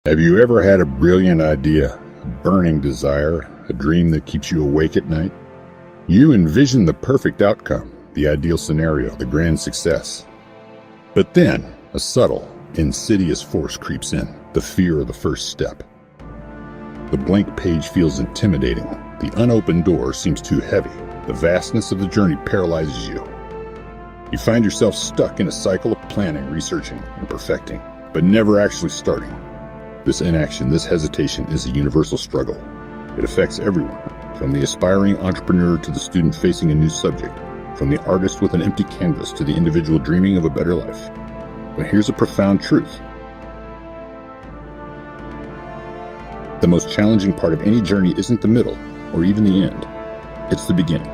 Have you ever had a brilliant idea, a burning desire, a dream that keeps you awake at night? You envision the perfect outcome, the ideal scenario, the grand success. But then, a subtle, insidious force creeps in, the fear of the first step. The blank page feels intimidating. The unopened door seems too heavy. The vastness of the journey paralyzes you. You find yourself stuck in a cycle of planning, researching, and perfecting, but never actually starting. This inaction, this hesitation is a universal struggle. It affects everyone, from the aspiring entrepreneur to the student facing a new subject, from the artist with an empty canvas to the individual dreaming of a better life. But here's a profound truth. The most challenging part of any journey isn't the middle, or even the end. It's the beginning.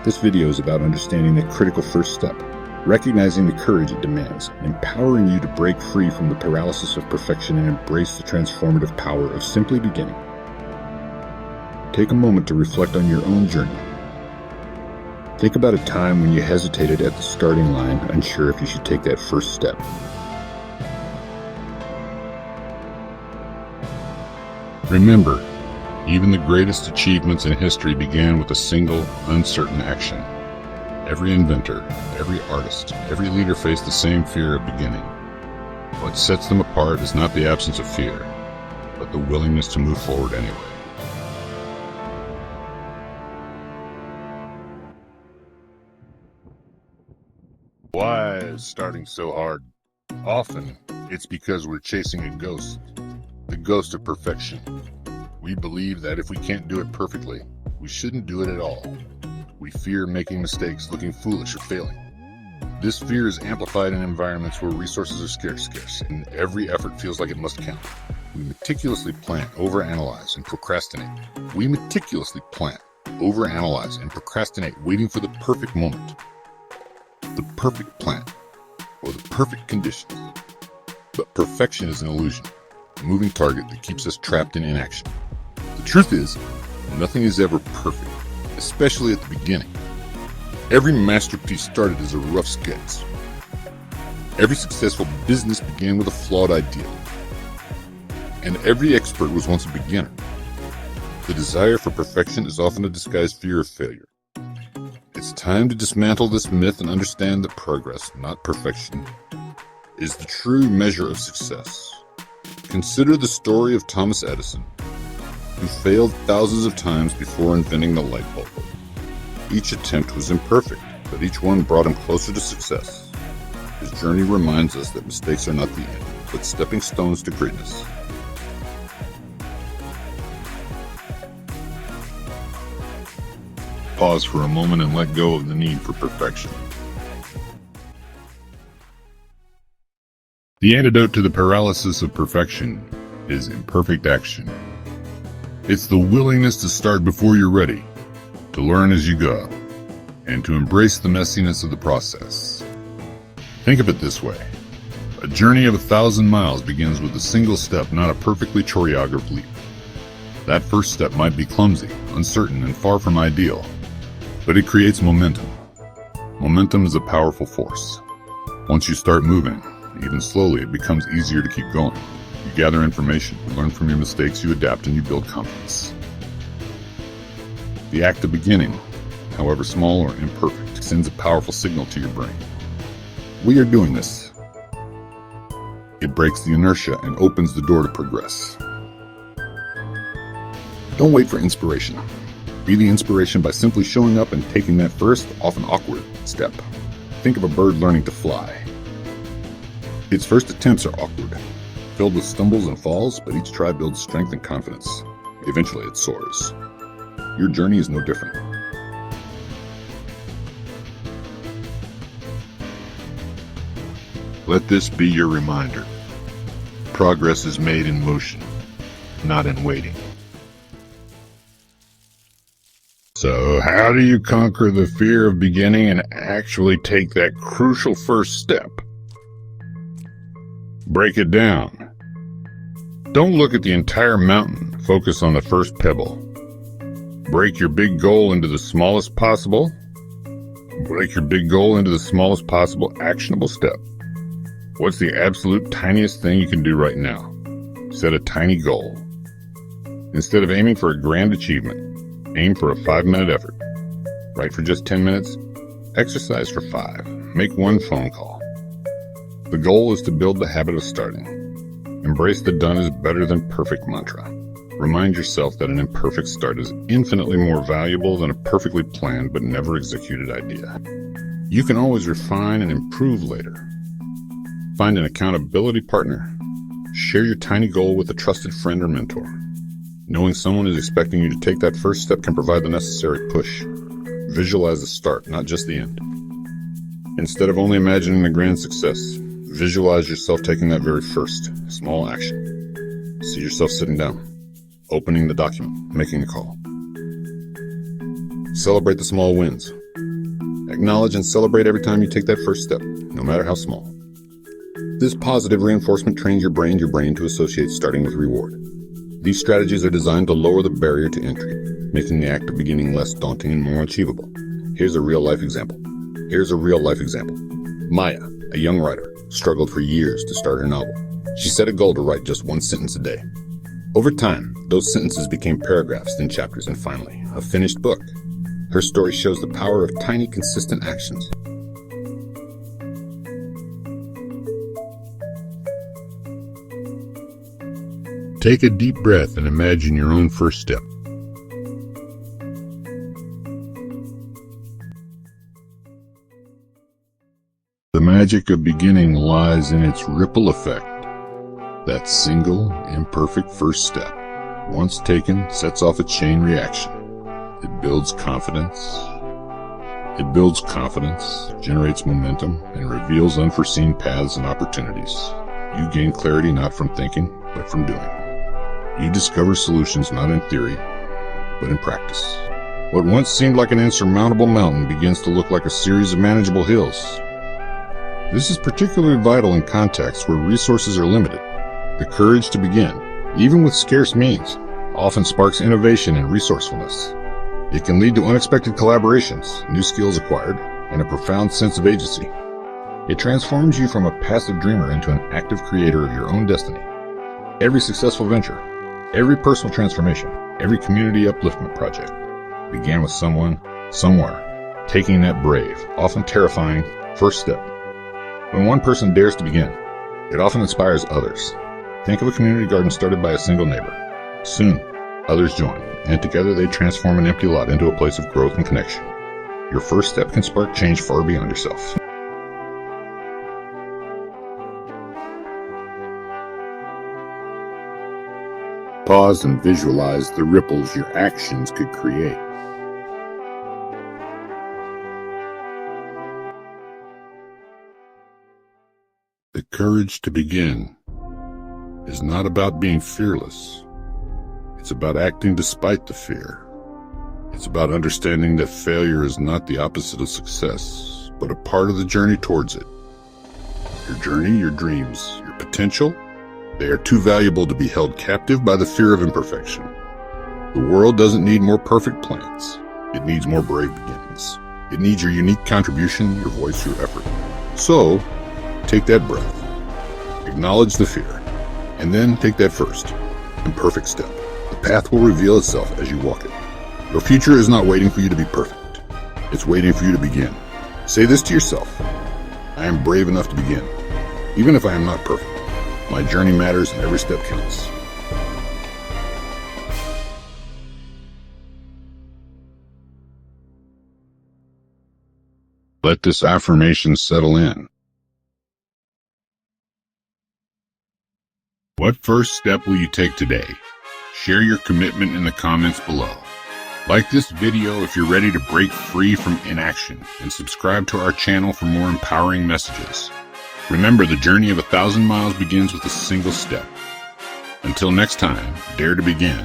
This video is about understanding that critical first step, recognizing the courage it demands, empowering you to break free from the paralysis of perfection and embrace the transformative power of simply beginning. Take a moment to reflect on your own journey. Think about a time when you hesitated at the starting line, unsure if you should take that first step. Remember, even the greatest achievements in history began with a single, uncertain action. Every inventor, every artist, every leader faced the same fear of beginning. What sets them apart is not the absence of fear, but the willingness to move forward anyway. Why is starting so hard? Often, it's because we're chasing a ghost, the ghost of perfection. We believe that if we can't do it perfectly, we shouldn't do it at all. We fear making mistakes, looking foolish, or failing. This fear is amplified in environments where resources are scarce, and every effort feels like it must count. We meticulously plan, overanalyze, and procrastinate. We meticulously plan, overanalyze, and procrastinate, waiting for the perfect moment, the perfect plan, or the perfect conditions. But perfection is an illusion, a moving target that keeps us trapped in inaction. The truth is, nothing is ever perfect, especially at the beginning. Every masterpiece started as a rough sketch. Every successful business began with a flawed idea. And every expert was once a beginner. The desire for perfection is often a disguised fear of failure. It's time to dismantle this myth and understand that progress, not perfection, is the true measure of success. Consider the story of Thomas Edison, who failed thousands of times before inventing the light bulb. Each attempt was imperfect, but each one brought him closer to success. His journey reminds us that mistakes are not the end, but stepping stones to greatness. Pause for a moment and let go of the need for perfection. The antidote to the paralysis of perfection is imperfect action. It's the willingness to start before you're ready, to learn as you go, and to embrace the messiness of the process. Think of it this way. A journey of 1,000 miles begins with a single step, not a perfectly choreographed leap. That first step might be clumsy, uncertain, and far from ideal, but it creates momentum. Momentum is a powerful force. Once you start moving, even slowly, it becomes easier to keep going. You gather information, you learn from your mistakes, you adapt, and you build confidence. The act of beginning, however small or imperfect, sends a powerful signal to your brain. We are doing this. It breaks the inertia and opens the door to progress. Don't wait for inspiration. Be the inspiration by simply showing up and taking that first, often awkward, step. Think of a bird learning to fly. Its first attempts are awkward, filled with stumbles and falls, but each try builds strength and confidence. Eventually it soars. Your journey is no different. Let this be your reminder. Progress is made in motion, not in waiting. So, how do you conquer the fear of beginning and actually take that crucial first step? Break it down. Don't look at the entire mountain. Focus on the first pebble. Break your big goal into the smallest possible. Break your big goal into the smallest possible actionable step. What's the absolute tiniest thing you can do right now? Set a tiny goal. Instead of aiming for a grand achievement, aim for a 5-minute effort. Write for just 10 minutes. Exercise for 5. Make one phone call. The goal is to build the habit of starting. Embrace the done is better than perfect mantra. Remind yourself that an imperfect start is infinitely more valuable than a perfectly planned but never executed idea. You can always refine and improve later. Find an accountability partner. Share your tiny goal with a trusted friend or mentor. Knowing someone is expecting you to take that first step can provide the necessary push. Visualize the start, not just the end. Instead of only imagining the grand success, visualize yourself taking that very first, small action. See yourself sitting down, opening the document, making a call. Celebrate the small wins. Acknowledge and celebrate every time you take that first step, no matter how small. This positive reinforcement trains your brain to associate starting with reward. These strategies are designed to lower the barrier to entry, making the act of beginning less daunting and more achievable. Here's a real-life example. Maya, a young writer, struggled for years to start her novel. She set a goal to write just 1 sentence a day. Over time, those sentences became paragraphs, then chapters, and finally, a finished book. Her story shows the power of tiny, consistent actions. Take a deep breath and imagine your own first step. The magic of beginning lies in its ripple effect. That single, imperfect first step, once taken, sets off a chain reaction. It builds confidence, generates momentum, and reveals unforeseen paths and opportunities. You gain clarity not from thinking, but from doing. You discover solutions not in theory, but in practice. What once seemed like an insurmountable mountain begins to look like a series of manageable hills. This is particularly vital in contexts where resources are limited. The courage to begin, even with scarce means, often sparks innovation and resourcefulness. It can lead to unexpected collaborations, new skills acquired, and a profound sense of agency. It transforms you from a passive dreamer into an active creator of your own destiny. Every successful venture, every personal transformation, every community upliftment project began with someone, somewhere, taking that brave, often terrifying, first step. When one person dares to begin, it often inspires others. Think of a community garden started by a single neighbor. Soon, others join, and together they transform an empty lot into a place of growth and connection. Your first step can spark change far beyond yourself. Pause and visualize the ripples your actions could create. The courage to begin is not about being fearless. It's about acting despite the fear. It's about understanding that failure is not the opposite of success, but a part of the journey towards it. Your journey, your dreams, your potential, they are too valuable to be held captive by the fear of imperfection. The world doesn't need more perfect plans. It needs more brave beginnings. It needs your unique contribution, your voice, your effort. So, take that breath. Acknowledge the fear. And then take that first, imperfect step. The path will reveal itself as you walk it. Your future is not waiting for you to be perfect. It's waiting for you to begin. Say this to yourself. I am brave enough to begin. Even if I am not perfect, my journey matters and every step counts. Let this affirmation settle in. What first step will you take today? Share your commitment in the comments below. Like this video if you're ready to break free from inaction, and subscribe to our channel for more empowering messages. Remember, the journey of 1,000 miles begins with a single step. Until next time, dare to begin.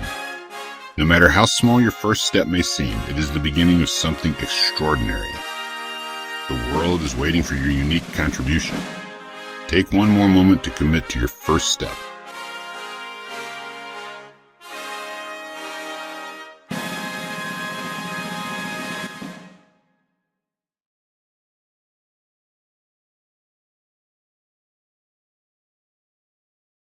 No matter how small your first step may seem, it is the beginning of something extraordinary. The world is waiting for your unique contribution. Take one more moment to commit to your first step.